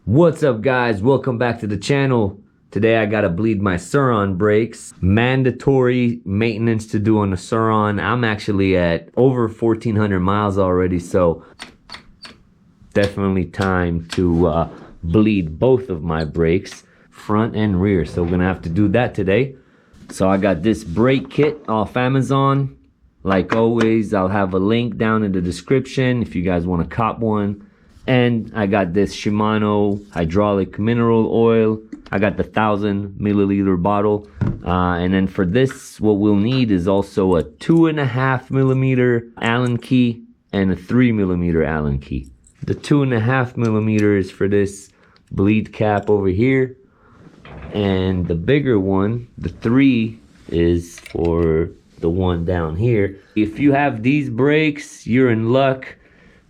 What's up guys, welcome back to the channel. Today I gotta bleed my Surron brakes. Mandatory maintenance to do on the Surron. I'm actually at over 1,400 miles already, so definitely time to bleed both of my brakes, front and rear. So we're gonna have to do that today. So I got this brake kit off Amazon. Like always, I'll have a link down in the description if you guys want to cop one. And I got this SHIMANO hydraulic mineral oil. I got the 1,000 milliliter bottle. And then for this, what we'll need is also a 2.5 millimeter Allen key and a 3 millimeter Allen key. The 2.5 millimeter is for this bleed cap over here. And the bigger one, the 3, is for the one down here. If you have these brakes, you're in luck,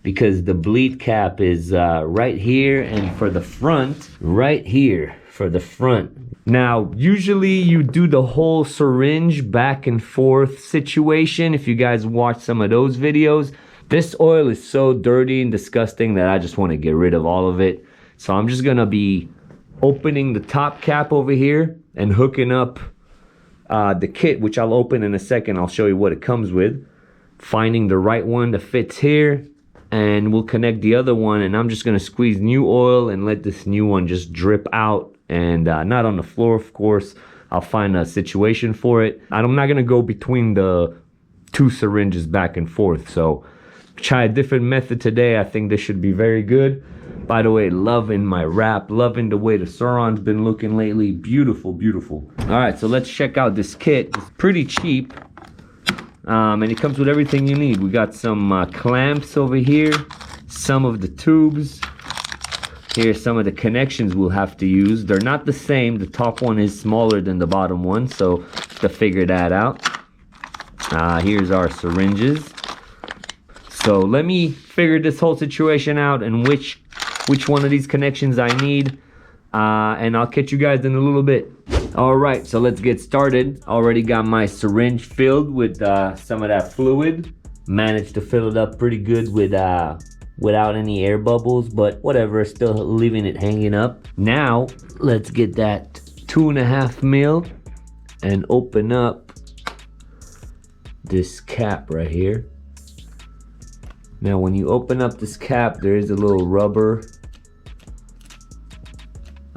because the bleed cap is right here, and for the front, right here for the front. Now, usually you do the whole syringe back and forth situation. If you guys watch some of those videos, this oil is so dirty and disgusting that I just want to get rid of all of it. So I'm just gonna be opening the top cap over here and hooking up the kit, which I'll open in a second. I'll show you what it comes with. Finding the right one that fits here, and we'll connect the other one, and I'm just gonna squeeze new oil and let this new one just drip out, and not on the floor, of course. I'll find a situation for it. I'm not gonna go between the two syringes back and forth, so try a different method today. I think this should be very good. By the way, loving my wrap, loving the way the Surron's been looking lately. Beautiful, beautiful. All right, so let's check out this kit. It's pretty cheap. And it comes with everything you need. We got some clamps over here, some of the tubes. Here's some of the connections we'll have to use. They're not the same. The top one is smaller than the bottom one, so to figure that out. Here's our syringes. So let me figure this whole situation out and which one of these connections I need. And I'll catch you guys in a little bit. All right, so let's get started. Already got my syringe filled with some of that fluid. Managed to fill it up pretty good with without any air bubbles, but whatever, still leaving it hanging up. Now let's get that 2.5 mil and open up this cap right here. Now when you open up this cap, there is a little rubber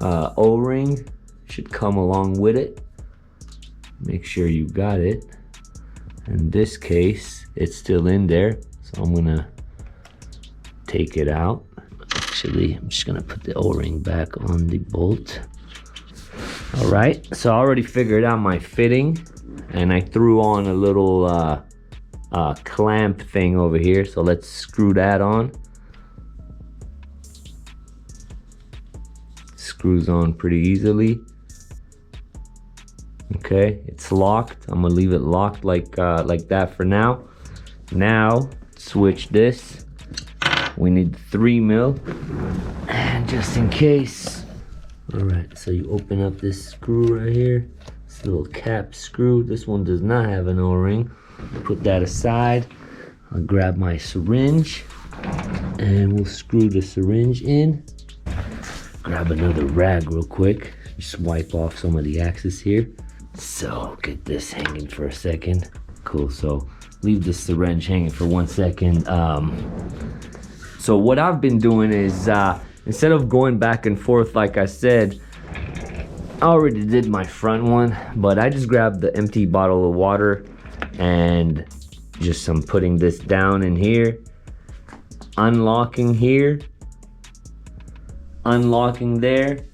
O-ring. Should come along with it. Make sure you got it. In this case, it's still in there, so I'm gonna take it out. Actually, I'm just gonna put the O-ring back on the bolt. All right, so I already figured out my fitting, and I threw on a little clamp thing over here, so let's screw that on. Screws on pretty easily. Okay, it's locked. I'm gonna leave it locked like that for now. Now, switch this. We need 3 mil, and just in case. All right, so you open up this screw right here. This little cap screw. This one does not have an O-ring. Put that aside. I'll grab my syringe, and we'll screw the syringe in. Grab another rag real quick. Just wipe off some of the excess here. So get this hanging for a second. Cool, so leave the syringe hanging for 1 second. So what I've been doing is, instead of going back and forth like I said, I already did my front one, but I just grabbed the empty bottle of water and just I'm putting this down in here, unlocking here, unlocking there,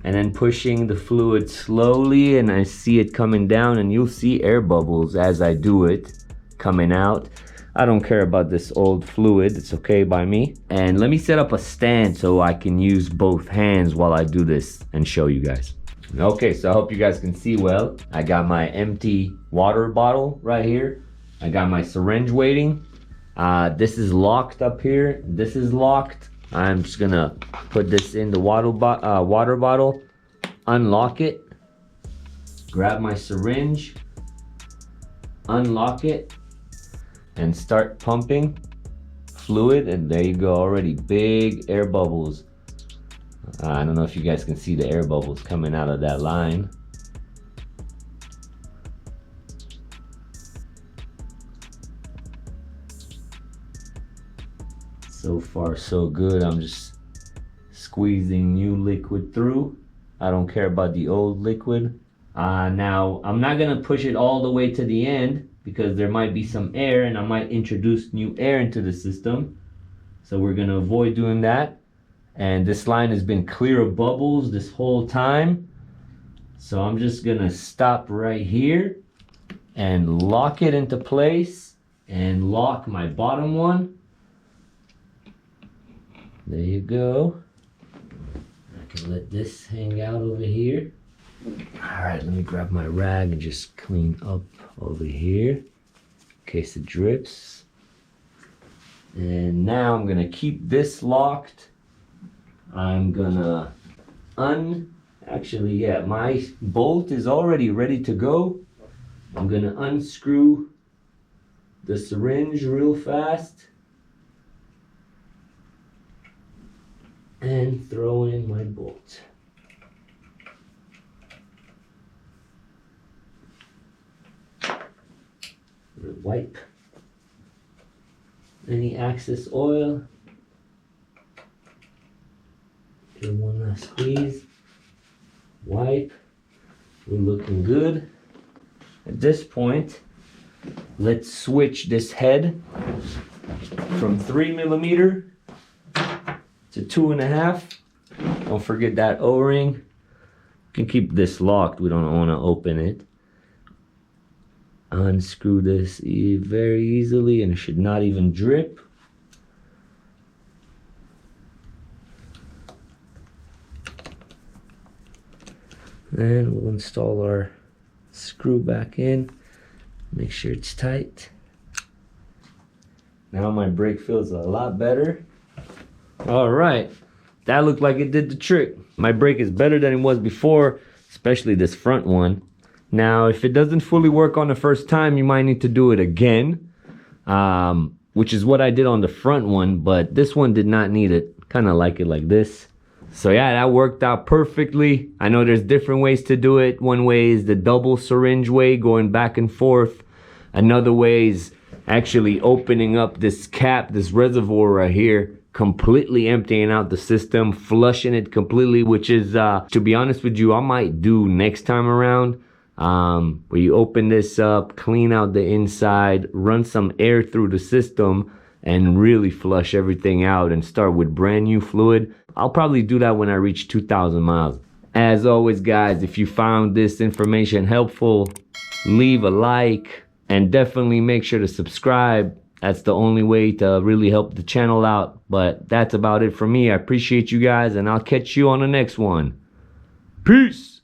and then pushing the fluid slowly, and I see it coming down, and you'll see air bubbles as I do it coming out. I don't care about this old fluid, it's okay by me. And let me set up a stand so I can use both hands while I do this and show you guys. Okay, so I hope you guys can see well. I got my empty water bottle right here. I got my syringe waiting. This is locked up here. This is locked. I'm just gonna put this in the water bottle, unlock it, grab my syringe, unlock it, and start pumping fluid. And there you go, already big air bubbles. I don't know if you guys can see the air bubbles coming out of that line. So far so good. I'm just squeezing new liquid through. I don't care about the old liquid. Now I'm not gonna push it all the way to the end because there might be some air and I might introduce new air into the system. So we're gonna avoid doing that. And this line has been clear of bubbles this whole time. So I'm just gonna stop right here and lock it into place and lock my bottom one. There you go. I can let this hang out over here. All right, let me grab my rag and just clean up over here in case it drips. And now I'm gonna keep this locked. I'm gonna actually, yeah, my bolt is already ready to go. I'm gonna unscrew the syringe real fast and throw in my bolt. Wipe any excess oil. Give one last squeeze. Wipe. We're looking good. At this point, let's switch this head from 3mm to 2.5. Don't forget that O-ring. You can keep this locked. We don't want to open it. Unscrew this very easily and it should not even drip. And we'll install our screw back in. Make sure it's tight. Now my brake feels a lot better. All right, that looked like it did the trick. My brake is better than it was before, especially this front one. Now, if it doesn't fully work on the first time, you might need to do it again, which is what I did on the front one, but this one did not need it. Kind of like it like this. So yeah, that worked out perfectly. I know there's different ways to do it. One way is the double syringe way, going back and forth. Another way is actually opening up this cap, this reservoir right here, completely emptying out the system, flushing it completely, which is, to be honest with you, I might do next time around. Where you open this up, clean out the inside, run some air through the system, and really flush everything out and start with brand new fluid. I'll probably do that when I reach 2,000 miles. As always, guys, if you found this information helpful, leave a like and definitely make sure to subscribe. That's the only way to really help the channel out. But that's about it for me. I appreciate you guys, and I'll catch you on the next one. Peace.